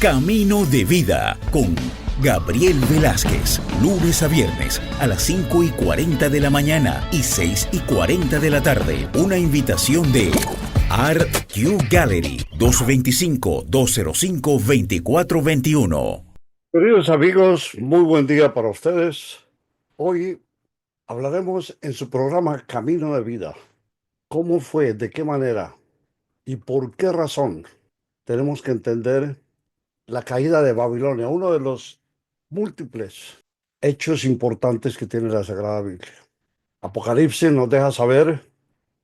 Camino de Vida con Gabriel Velázquez, lunes a viernes a las 5:40 de la mañana y 6:40 de la tarde. Una invitación de Art Q Gallery, 225-205-2421. Queridos amigos, muy buen día para ustedes. Hoy hablaremos en su programa Camino de Vida. ¿Cómo fue, de qué manera y por qué razón tenemos que entender la caída de Babilonia, uno de los múltiples hechos importantes que tiene la Sagrada Biblia? Apocalipsis nos deja saber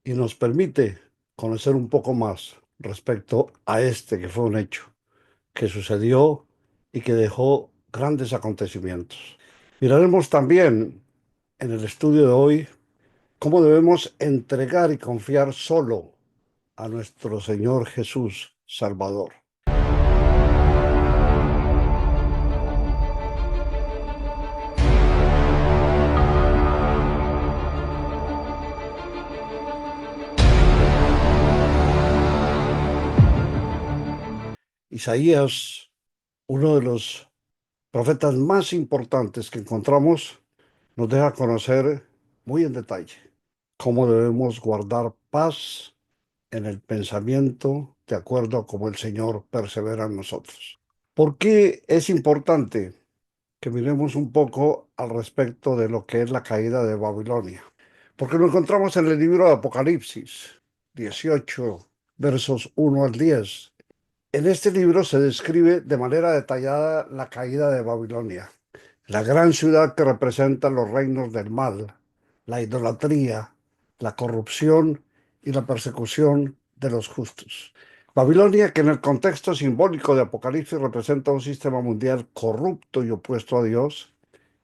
y nos permite conocer un poco más respecto a este que fue un hecho que sucedió y que dejó grandes acontecimientos. Miraremos también en el estudio de hoy cómo debemos entregar y confiar solo a nuestro Señor Jesús Salvador. Isaías, uno de los profetas más importantes que encontramos, nos deja conocer muy en detalle cómo debemos guardar paz en el pensamiento de acuerdo a cómo el Señor persevera en nosotros. ¿Por qué es importante que miremos un poco al respecto de lo que es la caída de Babilonia? Porque lo encontramos en el libro de Apocalipsis 18, versos 1 al 10. En este libro se describe de manera detallada la caída de Babilonia, la gran ciudad que representa los reinos del mal, la idolatría, la corrupción y la persecución de los justos. Babilonia, que en el contexto simbólico de Apocalipsis representa un sistema mundial corrupto y opuesto a Dios,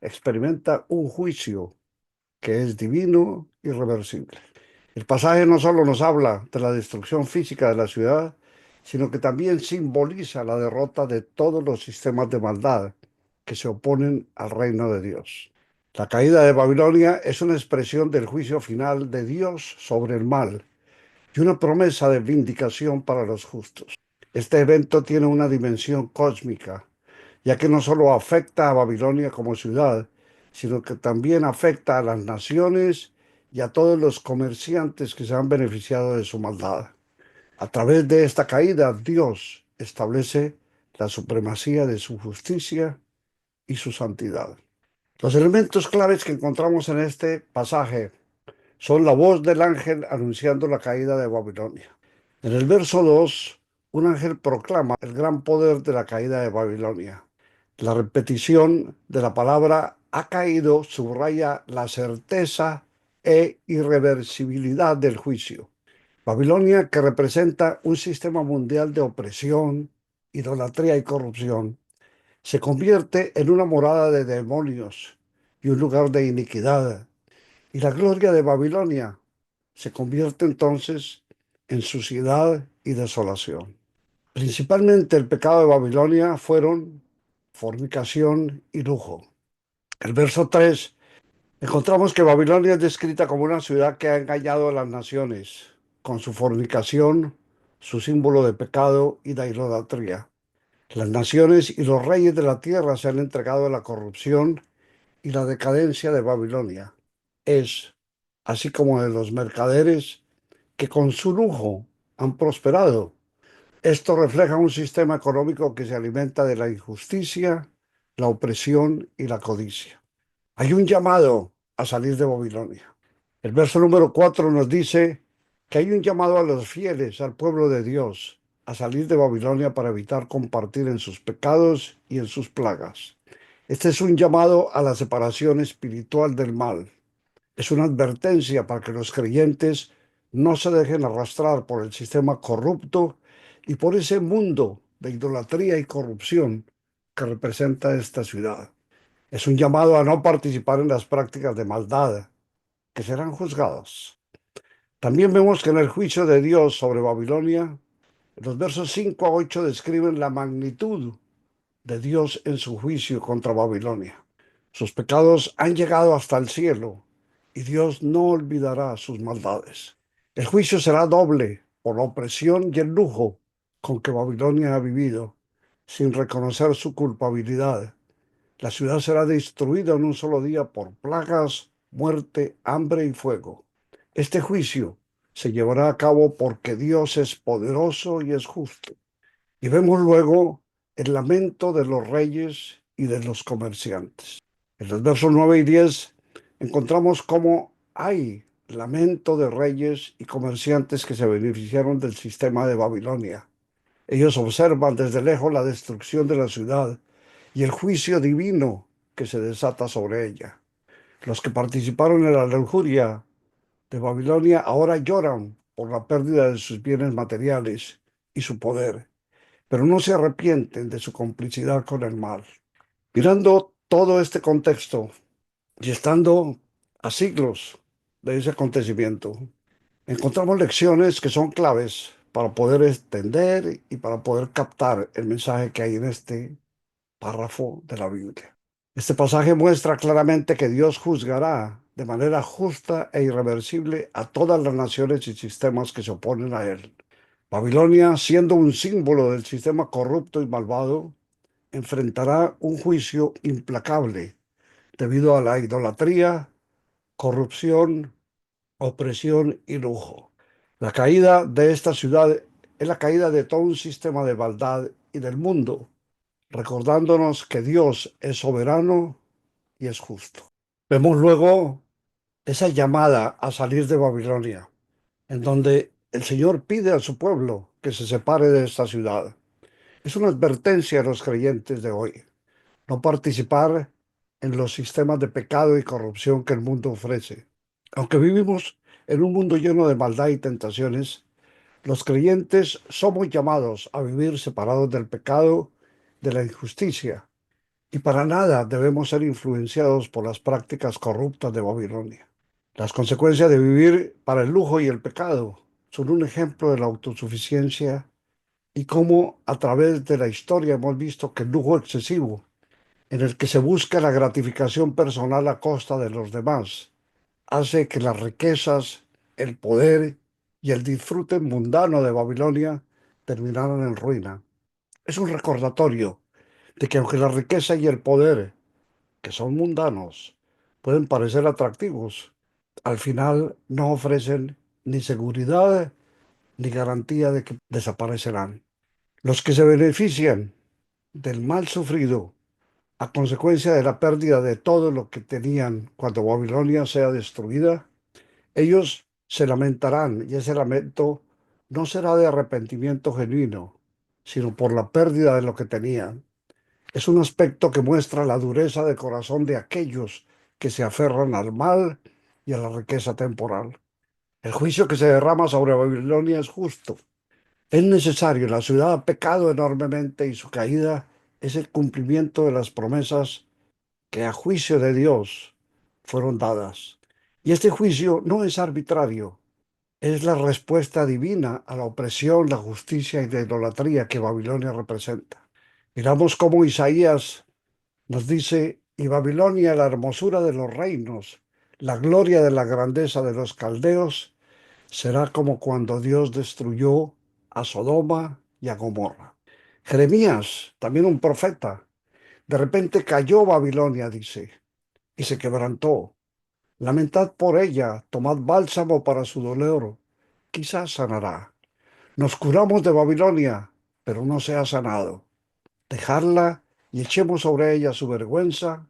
experimenta un juicio que es divino y irreversible. El pasaje no solo nos habla de la destrucción física de la ciudad, sino que también simboliza la derrota de todos los sistemas de maldad que se oponen al reino de Dios. La caída de Babilonia es una expresión del juicio final de Dios sobre el mal y una promesa de vindicación para los justos. Este evento tiene una dimensión cósmica, ya que no solo afecta a Babilonia como ciudad, sino que también afecta a las naciones y a todos los comerciantes que se han beneficiado de su maldad. A través de esta caída, Dios establece la supremacía de su justicia y su santidad. Los elementos claves que encontramos en este pasaje son la voz del ángel anunciando la caída de Babilonia. En el verso 2, un ángel proclama el gran poder de la caída de Babilonia. La repetición de la palabra ha caído subraya la certeza e irreversibilidad del juicio. Babilonia, que representa un sistema mundial de opresión, idolatría y corrupción, se convierte en una morada de demonios y un lugar de iniquidad. Y la gloria de Babilonia se convierte entonces en suciedad y desolación. Principalmente el pecado de Babilonia fueron fornicación y lujo. El verso 3, encontramos que Babilonia es descrita como una ciudad que ha engañado a las naciones con su fornicación, su símbolo de pecado y de idolatría. Las naciones y los reyes de la tierra se han entregado a la corrupción y la decadencia de Babilonia. Es, así como de los mercaderes que con su lujo han prosperado. Esto refleja un sistema económico que se alimenta de la injusticia, la opresión y la codicia. Hay un llamado a salir de Babilonia. El verso número 4 nos dice que hay un llamado a los fieles, al pueblo de Dios, a salir de Babilonia para evitar compartir en sus pecados y en sus plagas. Este es un llamado a la separación espiritual del mal. Es una advertencia para que los creyentes no se dejen arrastrar por el sistema corrupto y por ese mundo de idolatría y corrupción que representa esta ciudad. Es un llamado a no participar en las prácticas de maldad que serán juzgadas. También vemos que en el juicio de Dios sobre Babilonia, los versos 5 a 8 describen la magnitud de Dios en su juicio contra Babilonia. Sus pecados han llegado hasta el cielo y Dios no olvidará sus maldades. El juicio será doble por la opresión y el lujo con que Babilonia ha vivido sin reconocer su culpabilidad. La ciudad será destruida en un solo día por plagas, muerte, hambre y fuego. Este juicio se llevará a cabo porque Dios es poderoso y es justo. Y vemos luego el lamento de los reyes y de los comerciantes. En los versos 9 y 10 encontramos cómo hay lamento de reyes y comerciantes que se beneficiaron del sistema de Babilonia. Ellos observan desde lejos la destrucción de la ciudad y el juicio divino que se desata sobre ella. Los que participaron en la lujuria de Babilonia ahora lloran por la pérdida de sus bienes materiales y su poder, pero no se arrepienten de su complicidad con el mal. Mirando todo este contexto y estando a siglos de ese acontecimiento, encontramos lecciones que son claves para poder entender y para poder captar el mensaje que hay en este párrafo de la Biblia. Este pasaje muestra claramente que Dios juzgará de manera justa e irreversible a todas las naciones y sistemas que se oponen a él. Babilonia, siendo un símbolo del sistema corrupto y malvado, enfrentará un juicio implacable debido a la idolatría, corrupción, opresión y lujo. La caída de esta ciudad es la caída de todo un sistema de maldad y del mundo, recordándonos que Dios es soberano y es justo. Vemos luego esa llamada a salir de Babilonia, en donde el Señor pide a su pueblo que se separe de esta ciudad. Es una advertencia a los creyentes de hoy, no participar en los sistemas de pecado y corrupción que el mundo ofrece. Aunque vivimos en un mundo lleno de maldad y tentaciones, los creyentes somos llamados a vivir separados del pecado, de la injusticia, y para nada debemos ser influenciados por las prácticas corruptas de Babilonia. Las consecuencias de vivir para el lujo y el pecado son un ejemplo de la autosuficiencia y cómo a través de la historia hemos visto que el lujo excesivo, en el que se busca la gratificación personal a costa de los demás, hace que las riquezas, el poder y el disfrute mundano de Babilonia terminaran en ruina. Es un recordatorio de que aunque la riqueza y el poder, que son mundanos, pueden parecer atractivos, al final no ofrecen ni seguridad ni garantía de que desaparecerán. Los que se benefician del mal sufrido a consecuencia de la pérdida de todo lo que tenían cuando Babilonia sea destruida, ellos se lamentarán y ese lamento no será de arrepentimiento genuino, sino por la pérdida de lo que tenían. Es un aspecto que muestra la dureza de corazón de aquellos que se aferran al mal y a la riqueza temporal. El juicio que se derrama sobre Babilonia es justo. Es necesario, la ciudad ha pecado enormemente y su caída es el cumplimiento de las promesas que a juicio de Dios fueron dadas. Y este juicio no es arbitrario, es la respuesta divina a la opresión, la justicia y la idolatría que Babilonia representa. Miramos cómo Isaías nos dice, y Babilonia, la hermosura de los reinos, la gloria de la grandeza de los caldeos, será como cuando Dios destruyó a Sodoma y a Gomorra. Jeremías, también un profeta, de repente cayó Babilonia, dice, y se quebrantó. Lamentad por ella, tomad bálsamo para su dolor, quizás sanará. Nos curamos de Babilonia, pero no se ha sanado. Dejadla y echemos sobre ella su vergüenza,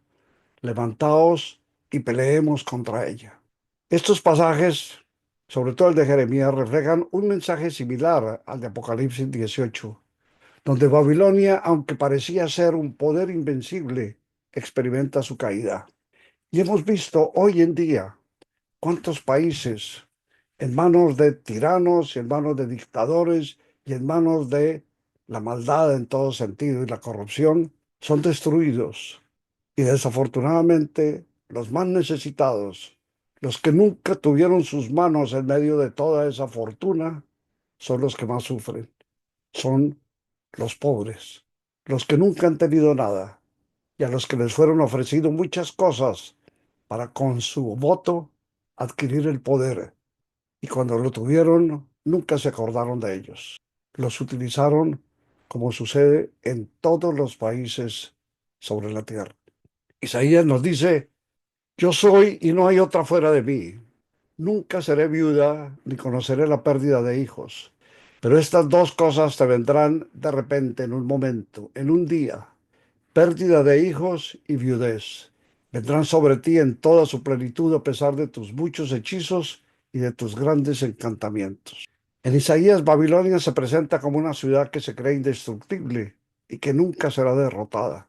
levantaos y peleemos contra ella. Estos pasajes, sobre todo el de Jeremías, reflejan un mensaje similar al de Apocalipsis 18, donde Babilonia, aunque parecía ser un poder invencible, experimenta su caída. Y hemos visto hoy en día cuántos países en manos de tiranos y en manos de dictadores y en manos de la maldad en todo sentido y la corrupción son destruidos. Y desafortunadamente los más necesitados, los que nunca tuvieron sus manos en medio de toda esa fortuna, son los que más sufren. Son los pobres, los que nunca han tenido nada y a los que les fueron ofrecido muchas cosas para con su voto adquirir el poder. Y cuando lo tuvieron, nunca se acordaron de ellos. Los utilizaron como sucede en todos los países sobre la tierra. Isaías nos dice: yo soy y no hay otra fuera de mí. Nunca seré viuda ni conoceré la pérdida de hijos. Pero estas dos cosas te vendrán de repente, en un momento, en un día: pérdida de hijos y viudez. Vendrán sobre ti en toda su plenitud a pesar de tus muchos hechizos y de tus grandes encantamientos. En Isaías, Babilonia se presenta como una ciudad que se cree indestructible y que nunca será derrotada.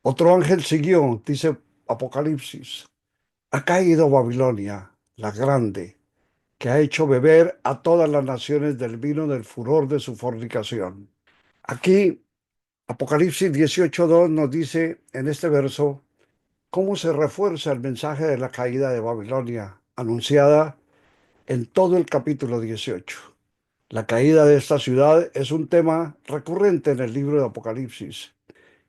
Otro ángel siguió, dice Apocalipsis: ha caído Babilonia, la grande, que ha hecho beber a todas las naciones del vino del furor de su fornicación. Aquí, Apocalipsis 18:2 nos dice en este verso cómo se refuerza el mensaje de la caída de Babilonia, anunciada en todo el capítulo 18. La caída de esta ciudad es un tema recurrente en el libro de Apocalipsis,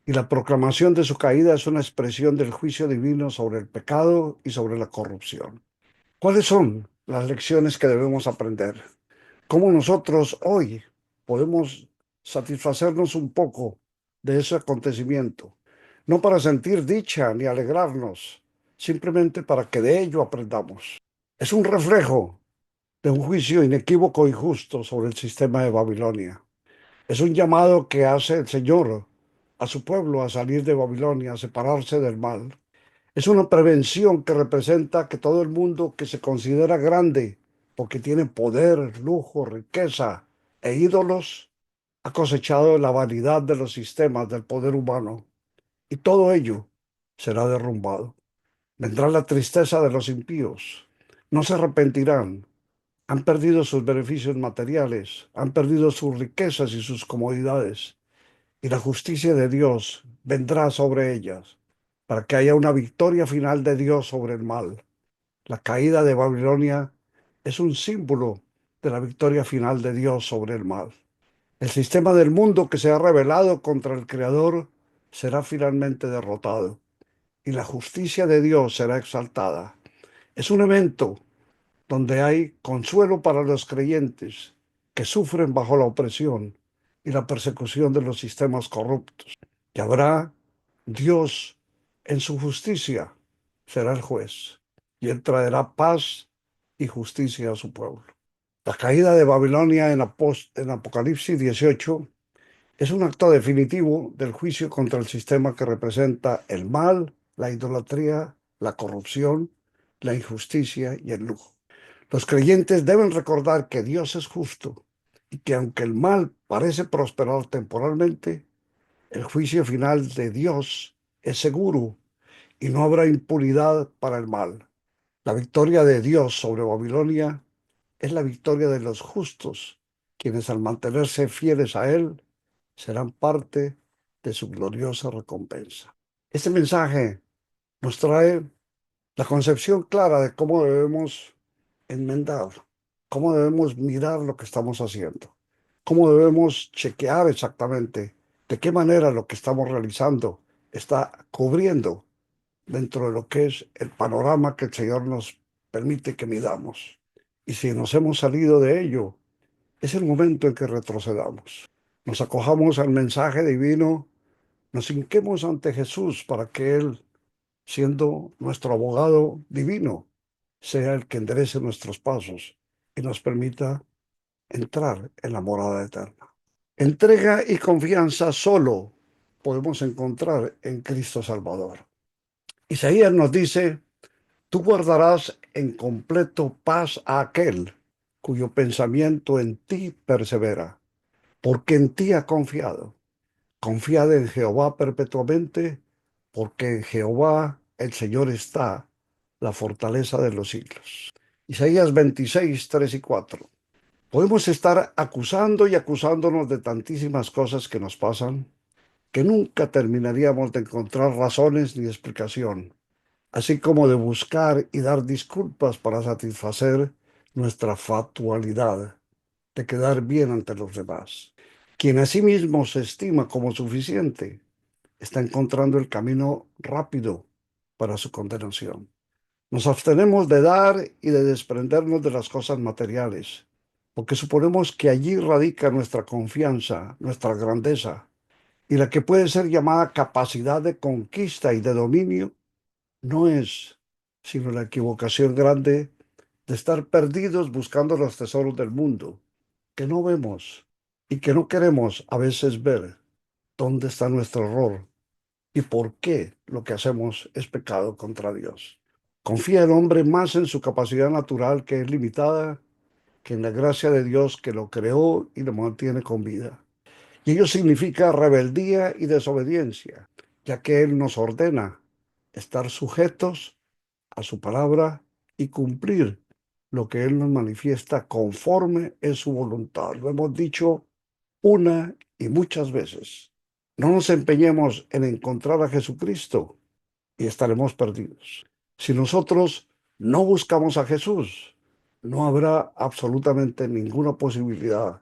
y la proclamación de su caída es una expresión del juicio divino sobre el pecado y sobre la corrupción. ¿Cuáles son las lecciones que debemos aprender? ¿Cómo nosotros hoy podemos satisfacernos un poco de ese acontecimiento? No para sentir dicha ni alegrarnos, simplemente para que de ello aprendamos. Es un reflejo de un juicio inequívoco y justo sobre el sistema de Babilonia. Es un llamado que hace el Señor a su pueblo a salir de Babilonia, a separarse del mal. Es una prevención que representa que todo el mundo que se considera grande porque tiene poder, lujo, riqueza e ídolos, ha cosechado la vanidad de los sistemas del poder humano, y todo ello será derrumbado. Vendrá la tristeza de los impíos. No se arrepentirán. Han perdido sus beneficios materiales, han perdido sus riquezas y sus comodidades, y la justicia de Dios vendrá sobre ellas, para que haya una victoria final de Dios sobre el mal. La caída de Babilonia es un símbolo de la victoria final de Dios sobre el mal. El sistema del mundo que se ha rebelado contra el Creador será finalmente derrotado, y la justicia de Dios será exaltada. Es un evento donde hay consuelo para los creyentes que sufren bajo la opresión y la persecución de los sistemas corruptos. Y habrá Dios en su justicia, será el juez, y él traerá paz y justicia a su pueblo. La caída de Babilonia en Apocalipsis 18 es un acto definitivo del juicio contra el sistema que representa el mal, la idolatría, la corrupción, la injusticia y el lujo. Los creyentes deben recordar que Dios es justo y que aunque el mal parece prosperar temporalmente, el juicio final de Dios es seguro y no habrá impunidad para el mal. La victoria de Dios sobre Babilonia es la victoria de los justos, quienes al mantenerse fieles a Él serán parte de su gloriosa recompensa. Este mensaje nos trae la concepción clara de cómo debemos enmendar, cómo debemos mirar lo que estamos haciendo, cómo debemos chequear exactamente de qué manera lo que estamos realizando está cubriendo dentro de lo que es el panorama que el Señor nos permite que midamos. Y si nos hemos salido de ello, es el momento en que retrocedamos. Nos acojamos al mensaje divino, nos hinquemos ante Jesús para que Él, siendo nuestro abogado divino, sea el que enderece nuestros pasos y nos permita entrar en la morada eterna. Entrega y confianza solo podemos encontrar en Cristo Salvador. Isaías nos dice: tú guardarás en completo paz a aquel cuyo pensamiento en ti persevera, porque en ti ha confiado. Confiad en Jehová perpetuamente, porque en Jehová el Señor está, la fortaleza de los siglos. Isaías 26, 3 y 4. Podemos estar acusando y acusándonos de tantísimas cosas que nos pasan, que nunca terminaríamos de encontrar razones ni explicación, así como de buscar y dar disculpas para satisfacer nuestra fatualidad de quedar bien ante los demás. Quien a sí mismo se estima como suficiente está encontrando el camino rápido para su condenación. Nos abstenemos de dar y de desprendernos de las cosas materiales, porque suponemos que allí radica nuestra confianza, nuestra grandeza, y la que puede ser llamada capacidad de conquista y de dominio no es sino la equivocación grande de estar perdidos buscando los tesoros del mundo, que no vemos y que no queremos a veces ver dónde está nuestro error y por qué lo que hacemos es pecado contra Dios. Confía el hombre más en su capacidad natural, que es limitada, que en la gracia de Dios que lo creó y lo mantiene con vida. Y ello significa rebeldía y desobediencia, ya que Él nos ordena estar sujetos a su palabra y cumplir lo que Él nos manifiesta conforme es su voluntad. Lo hemos dicho una y muchas veces. No nos empeñemos en encontrar a Jesucristo y estaremos perdidos. Si nosotros no buscamos a Jesús, no habrá absolutamente ninguna posibilidad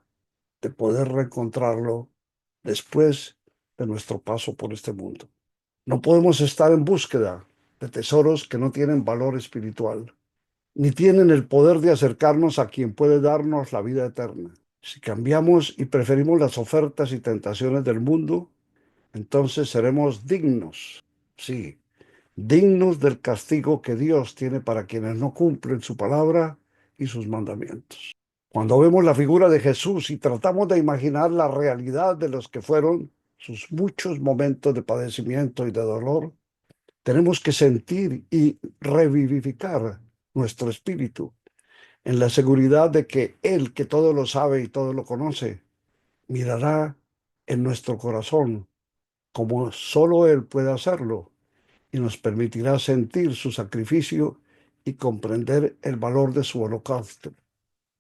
de poder reencontrarlo después de nuestro paso por este mundo. No podemos estar en búsqueda de tesoros que no tienen valor espiritual, ni tienen el poder de acercarnos a quien puede darnos la vida eterna. Si cambiamos y preferimos las ofertas y tentaciones del mundo, entonces seremos dignos, sí, dignos del castigo que Dios tiene para quienes no cumplen su palabra y sus mandamientos. Cuando vemos la figura de Jesús y tratamos de imaginar la realidad de los que fueron sus muchos momentos de padecimiento y de dolor, tenemos que sentir y revivificar nuestro espíritu en la seguridad de que Él, que todo lo sabe y todo lo conoce, mirará en nuestro corazón como solo Él puede hacerlo y nos permitirá sentir su sacrificio y comprender el valor de su holocausto,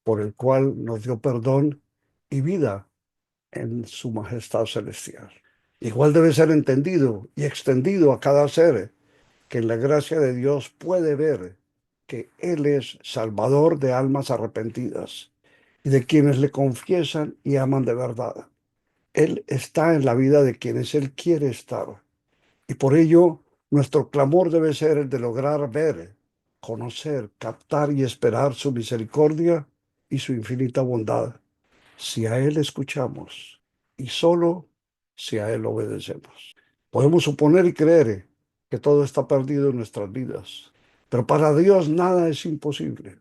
por el cual nos dio perdón y vida en su majestad celestial. Igual debe ser entendido y extendido a cada ser que en la gracia de Dios puede ver que Él es salvador de almas arrepentidas y de quienes le confiesan y aman de verdad. Él está en la vida de quienes Él quiere estar. Y por ello, nuestro clamor debe ser el de lograr ver, conocer, captar y esperar su misericordia y su infinita bondad, si a Él escuchamos y solo si a Él obedecemos. Podemos suponer y creer que todo está perdido en nuestras vidas, pero para Dios nada es imposible.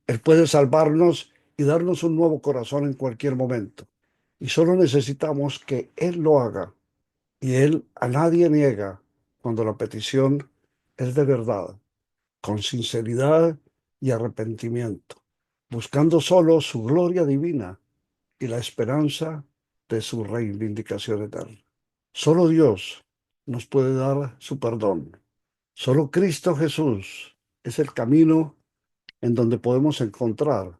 Él puede salvarnos y darnos un nuevo corazón en cualquier momento. Y solo necesitamos que Él lo haga. Y Él a nadie niega cuando la petición es de verdad, con sinceridad y arrepentimiento, buscando solo su gloria divina y la esperanza de su reivindicación eterna. Solo Dios nos puede dar su perdón. Solo Cristo Jesús es el camino en donde podemos encontrar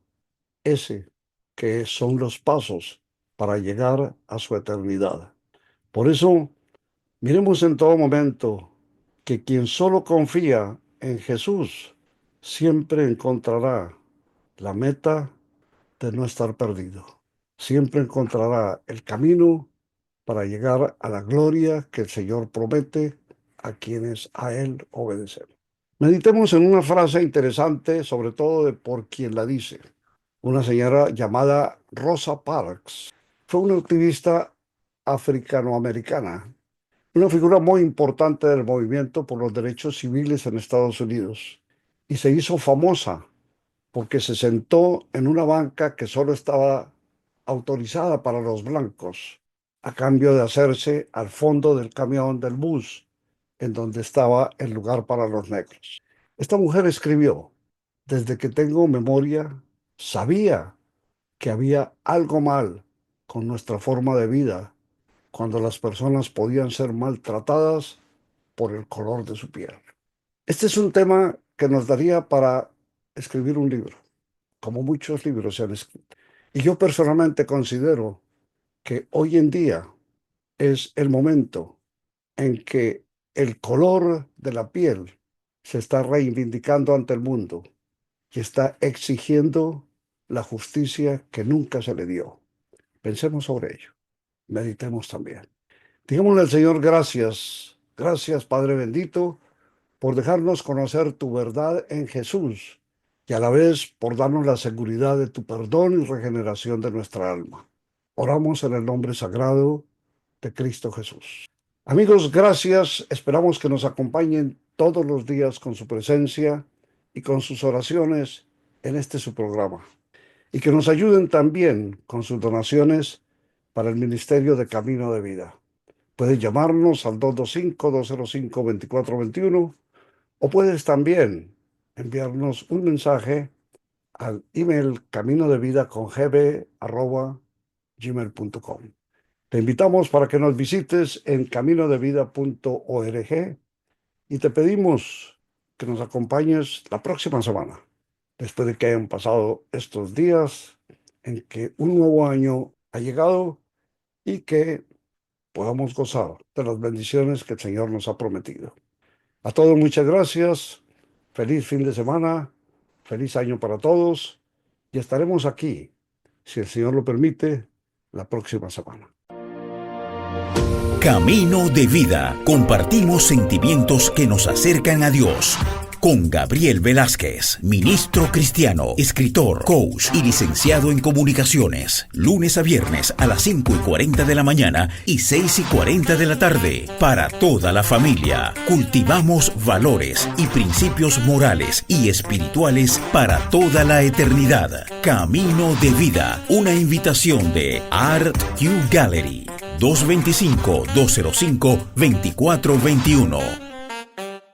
ese que son los pasos para llegar a su eternidad. Por eso, miremos en todo momento que quien solo confía en Jesús siempre encontrará la meta de no estar perdido. Siempre encontrará el camino para llegar a la gloria que el Señor promete a quienes a Él obedecen. Meditemos en una frase interesante, sobre todo de por quien la dice. Una señora llamada Rosa Parks fue una activista africanoamericana, una figura muy importante del movimiento por los derechos civiles en Estados Unidos, y se hizo famosa porque se sentó en una banca que solo estaba autorizada para los blancos, a cambio de hacerse al fondo del camión del bus, en donde estaba el lugar para los negros. Esta mujer escribió: desde que tengo memoria, sabía que había algo mal con nuestra forma de vida cuando las personas podían ser maltratadas por el color de su piel. Este es un tema que nos daría para escribir un libro, como muchos libros se han escrito. Y yo personalmente considero que hoy en día es el momento en que el color de la piel se está reivindicando ante el mundo y está exigiendo la justicia que nunca se le dio. Pensemos sobre ello, meditemos también. Digámosle al Señor gracias, gracias Padre bendito, por dejarnos conocer tu verdad en Jesús y a la vez por darnos la seguridad de tu perdón y regeneración de nuestra alma. Oramos en el nombre sagrado de Cristo Jesús. Amigos, gracias. Esperamos que nos acompañen todos los días con su presencia y con sus oraciones en este su programa. Y que nos ayuden también con sus donaciones para el Ministerio de Camino de Vida. Puedes llamarnos al 225-205-2421 o puedes también enviarnos un mensaje al email caminodevida@gmail.com. Te invitamos para que nos visites en caminodevida.org y te pedimos que nos acompañes la próxima semana, después de que hayan pasado estos días en que un nuevo año ha llegado y que podamos gozar de las bendiciones que el Señor nos ha prometido. A todos muchas gracias, feliz fin de semana, feliz año para todos y estaremos aquí, si el Señor lo permite, la próxima semana. Camino de Vida. Compartimos sentimientos que nos acercan a Dios. Con Gabriel Velázquez, ministro cristiano, escritor, coach y licenciado en comunicaciones. Lunes a viernes a las 5:40 de la mañana y 6:40 de la tarde. Para toda la familia. Cultivamos valores y principios morales y espirituales para toda la eternidad. Camino de Vida. Una invitación de Art Q Gallery. 225-205-2421.